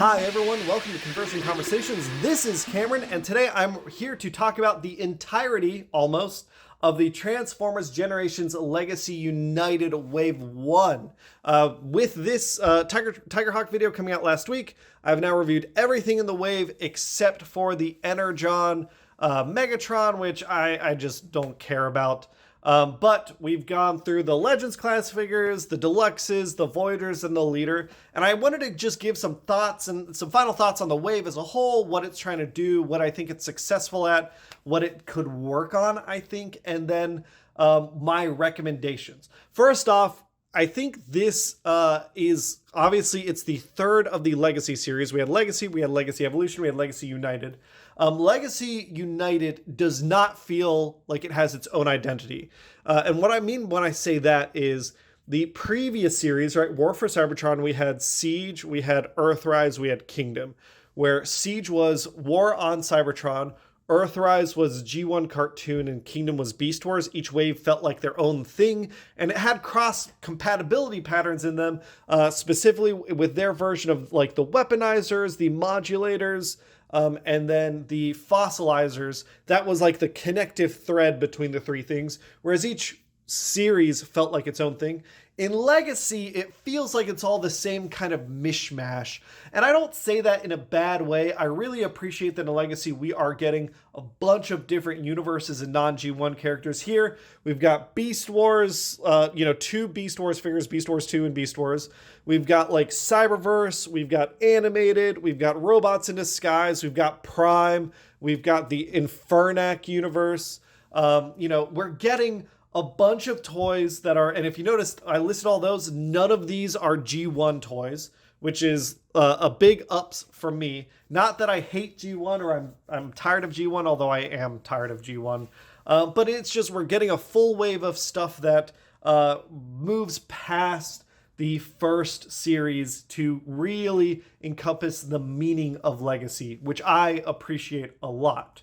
Hi everyone, welcome to Conversion Conversations. This is Cameron, and today I'm here to talk about the entirety, almost, of the Transformers Generations Legacy United Wave 1. With this Tigerhawk video coming out last week, I've now reviewed everything in the wave except for the Energon Megatron, which I just don't care about. But we've gone through the Legends class figures, the Deluxes, the Voiders, and the Leader. And I wanted to just give some thoughts and some final thoughts on the wave as a whole, what it's trying to do, what I think it's successful at, what it could work on, I think, and then my recommendations. First off, I think this is, obviously, it's the third of the Legacy series. We had Legacy Evolution, we had Legacy United. Legacy United does not feel like it has its own identity. And what I mean when I say that is the previous series, right? War for Cybertron, we had Siege, we had Earthrise, we had Kingdom, where Siege was War on Cybertron, Earthrise was G1 cartoon, and Kingdom was Beast Wars. Each wave felt like their own thing, and it had cross-compatibility patterns in them, specifically with their version of like the weaponizers, the modulators, and then the fossilizers. That was like the connective thread between the three things, whereas each series felt like its own thing. In Legacy, it feels like it's all the same kind of mishmash. And I don't say that in a bad way. I really appreciate that in Legacy we are getting a bunch of different universes and non-G1 characters here. We've got Beast Wars, two Beast Wars figures, Beast Wars 2 and Beast Wars. We've got like Cyberverse, we've got Animated, we've got Robots in Disguise, we've got Prime, we've got the Infernac universe. We're getting a bunch of toys that are, and if you noticed, I listed all those, none of these are G1 toys, which is a big ups for me. Not that I hate G1 or I'm tired of G1, although I am tired of G1. But it's just we're getting a full wave of stuff that moves past the first series to really encompass the meaning of Legacy, which I appreciate a lot.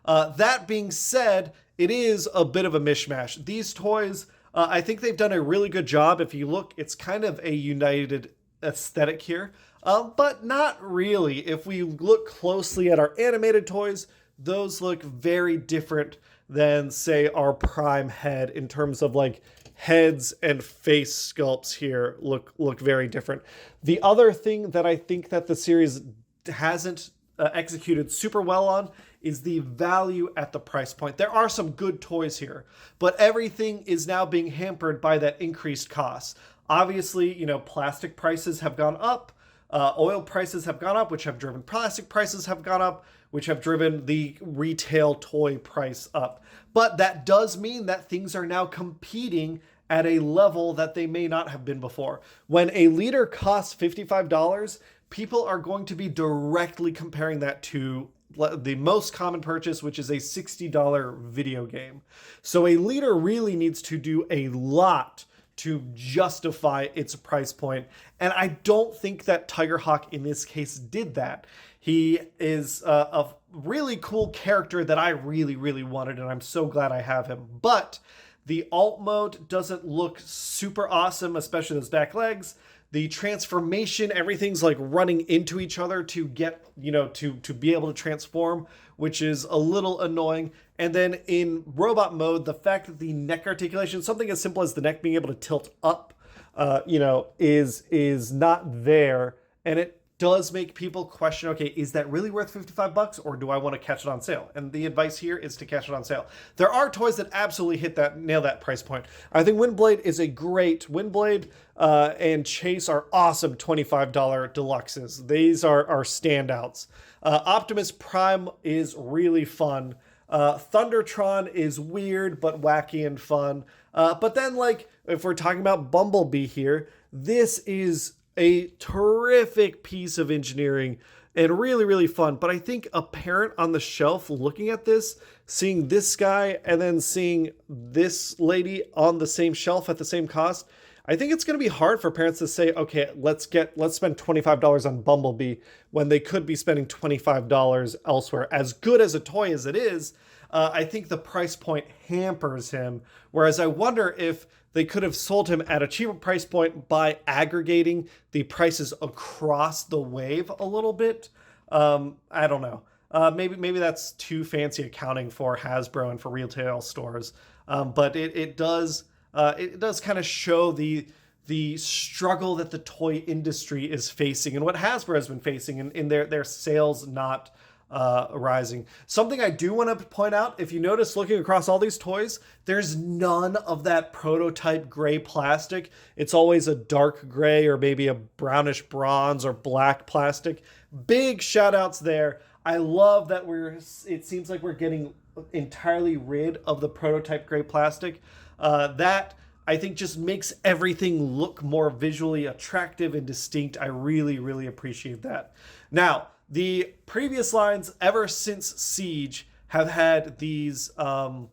That being said, it is a bit of a mishmash. These toys, I think they've done a really good job. If you look, it's kind of a United aesthetic here, but not really. If we look closely at our animated toys, those look very different than, say, our Prime head in terms of like heads and face sculpts here look very different. The other thing that I think that the series hasn't executed super well on is the value at the price point. There are some good toys here, but everything is now being hampered by that increased cost. Obviously, plastic prices have gone up, oil prices have gone up, which have driven plastic prices have gone up, which have driven the retail toy price up. But that does mean that things are now competing at a level that they may not have been before. When a Leader costs $55, people are going to be directly comparing that to the most common purchase, which is a $60 video game. So a Leader really needs to do a lot to justify its price point. And I don't think that Tigerhawk in this case did that. He is a really cool character that I really, really wanted, and I'm so glad I have him. But the alt mode doesn't look super awesome, especially those back legs. The transformation, everything's like running into each other to get, to be able to transform, which is a little annoying. And then in robot mode, the fact that the neck articulation, something as simple as the neck being able to tilt up, is not there. And it does make people question, okay, is that really worth $55 or do I want to catch it on sale? And the advice here is to catch it on sale. There are toys that absolutely nail that price point. I think Windblade is a great, Windblade and Chase are awesome $25 deluxes. These are standouts. Optimus Prime is really fun. Thundertron is weird but wacky and fun. But then, like, if we're talking about Bumblebee here, this is a terrific piece of engineering and really, really fun. But I think a parent on the shelf looking at this, seeing this guy and then seeing this lady on the same shelf at the same cost, I think it's going to be hard for parents to say, okay, let's spend $25 on Bumblebee when they could be spending $25 elsewhere. As good as a toy as it is, I think the price point hampers him. Whereas I wonder if they could have sold him at a cheaper price point by aggregating the prices across the wave a little bit. I don't know. Maybe that's too fancy accounting for Hasbro and for retail stores. But it does kind of show the struggle that the toy industry is facing and what Hasbro has been facing in their sales not rising. Something I do want to point out, if you notice looking across all these toys, there's none of that prototype gray plastic. It's always a dark gray or maybe a brownish bronze or black plastic. Big shout outs there. I love that it seems like we're getting entirely rid of the prototype gray plastic. That I think just makes everything look more visually attractive and distinct. I really, really appreciate that. Now, the previous lines ever since Siege have had these armorizer,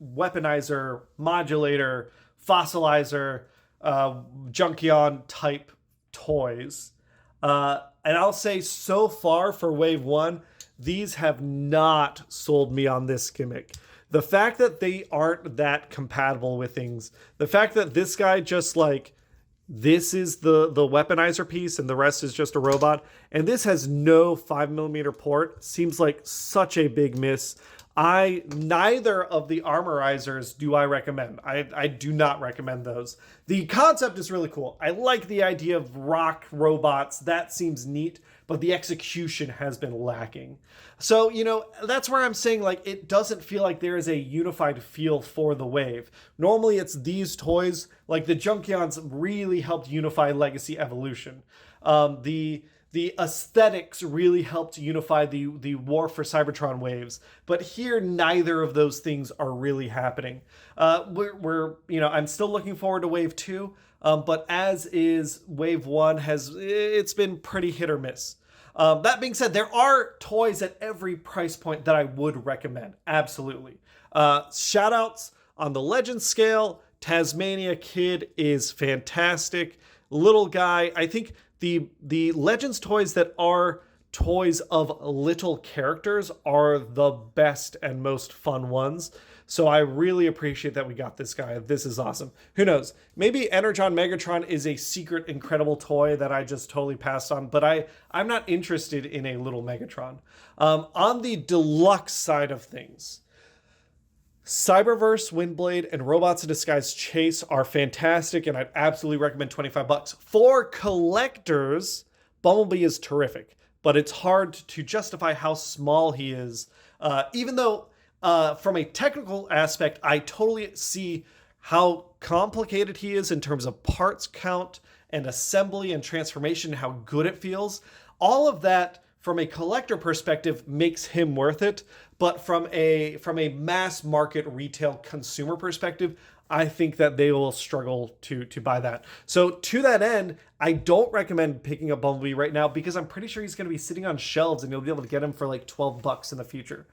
weaponizer, modulator, fossilizer, Junkion type toys. And I'll say so far for Wave 1, these have not sold me on this gimmick. The fact that they aren't that compatible with things, the fact that this guy just like, this is the weaponizer piece and the rest is just a robot, and this has no 5mm port, seems like such a big miss. Neither of the armorizers do I recommend. I do not recommend those. The concept is really cool. I like the idea of rock robots. That seems neat, but the execution has been lacking. So, that's where I'm saying, like, it doesn't feel like there is a unified feel for the wave. Normally it's these toys, like the Junkions really helped unify Legacy Evolution. The aesthetics really helped unify the War for Cybertron waves, but here neither of those things are really happening. I'm still looking forward to Wave 2, but as is Wave 1 it's been pretty hit or miss. That being said, there are toys at every price point that I would recommend. Absolutely. Shout outs on the Legend scale. Tazmania Kid is fantastic. Little guy, I think the Legends toys that are toys of little characters are the best and most fun ones. So I really appreciate that we got this guy. This is awesome. Who knows? Maybe Energon Megatron is a secret incredible toy that I just totally passed on, but I'm not interested in a little Megatron. On the deluxe side of things, Cyberverse Windblade and Robots in Disguise Chase are fantastic, and I'd absolutely recommend $25. For collectors, Bumblebee is terrific, but it's hard to justify how small he is. Even though, from a technical aspect, I totally see how complicated he is in terms of parts count and assembly and transformation, how good it feels. All of that, from a collector perspective, makes him worth it. But from a mass market retail consumer perspective, I think that they will struggle to buy that. So to that end, I don't recommend picking up Bumblebee right now because I'm pretty sure he's going to be sitting on shelves and you'll be able to get him for like $12 in the future.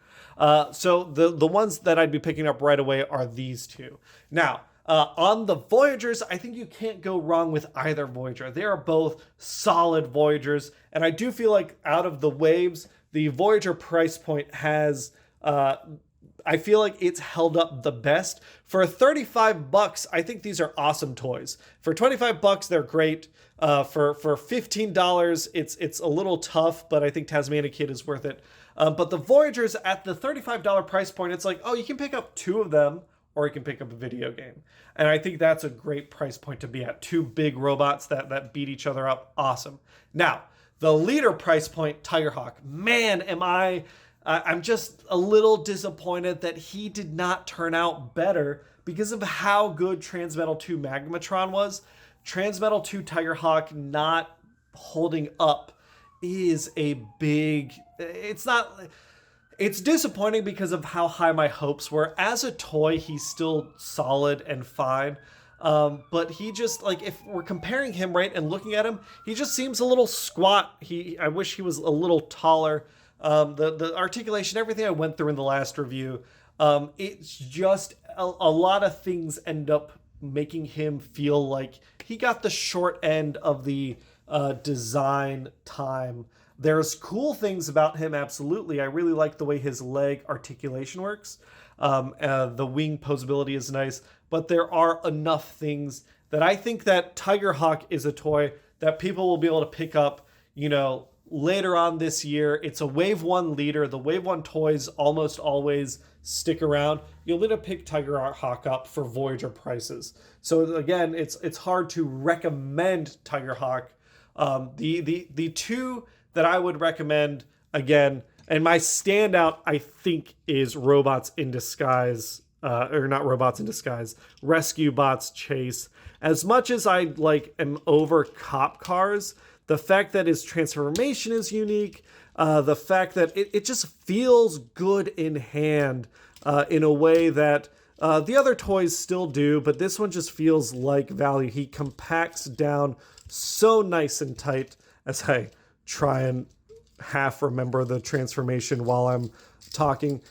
So the ones that I'd be picking up right away are these two. Now, on the Voyagers, I think you can't go wrong with either Voyager. They are both solid Voyagers, and I do feel like out of the waves, the Voyager price point has, I feel like it's held up the best. For $35, I think these are awesome toys. For $25, they're great. For $15, it's a little tough, but I think Tazmania Kid is worth it. But the Voyagers at the $35 price point, it's like, oh, you can pick up two of them, or you can pick up a video game. And I think that's a great price point to be at. Two big robots that beat each other up. Awesome. Now, the leader price point, Tigerhawk. Man, I'm just a little disappointed that he did not turn out better because of how good Transmetal 2 Magmatron was. Transmetal 2 Tigerhawk not holding up is a big... It's disappointing because of how high my hopes were. As a toy, he's still solid and fine. But he just, like, if we're comparing him, right, and looking at him, he just seems a little squat. I wish he was a little taller. The articulation, everything I went through in the last review, it's just a lot of things end up making him feel like he got the short end of the design time. There's cool things about him, absolutely. I really like the way his leg articulation works. The wing posability is nice, but there are enough things that I think that Tigerhawk is a toy that people will be able to pick up, later on this year. It's a Wave 1 leader. The Wave 1 toys almost always stick around. You'll need to pick Tigerhawk up for Voyager prices. So again, it's hard to recommend Tigerhawk. The two that I would recommend, again, and my standout, I think, is Robots in Disguise, or not Robots in Disguise, Rescue Bots Chase. As much as I am over cop cars, the fact that his transformation is unique, the fact that it just feels good in hand in a way that the other toys still do, but this one just feels like value. He compacts down so nice and tight, as I try and half remember the transformation while I'm talking.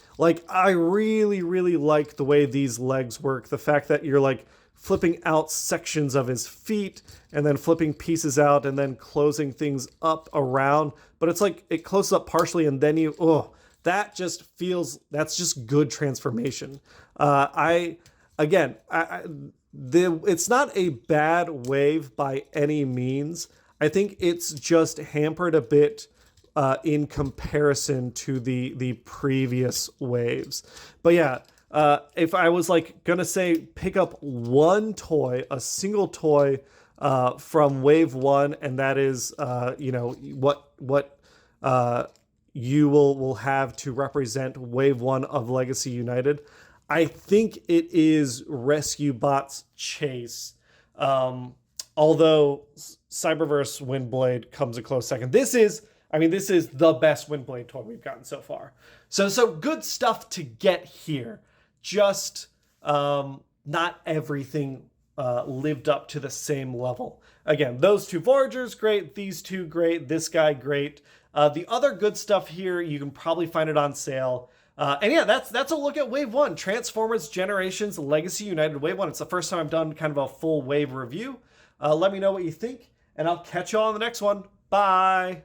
I really, really like the way these legs work. The fact that you're flipping out sections of his feet and then flipping pieces out and then closing things up around. But it's it closes up partially and then that's just good transformation. It's not a bad wave by any means. I think it's just hampered a bit in comparison to the previous waves. But yeah, if I was gonna say pick up one toy, a single toy from Wave 1, and that is what you will have to represent Wave 1 of Legacy United, I think it is Rescue Bots Chase. Although Cyberverse Windblade comes a close second. This is the best Windblade toy we've gotten so far. So good stuff to get here. Just not everything lived up to the same level. Again, those two Voyagers, great. These two, great. This guy, great. The other good stuff here, you can probably find it on sale. And yeah, that's a look at Wave 1. Transformers Generations Legacy United Wave 1. It's the first time I've done kind of a full wave review. Let me know what you think, and I'll catch you all on the next one. Bye!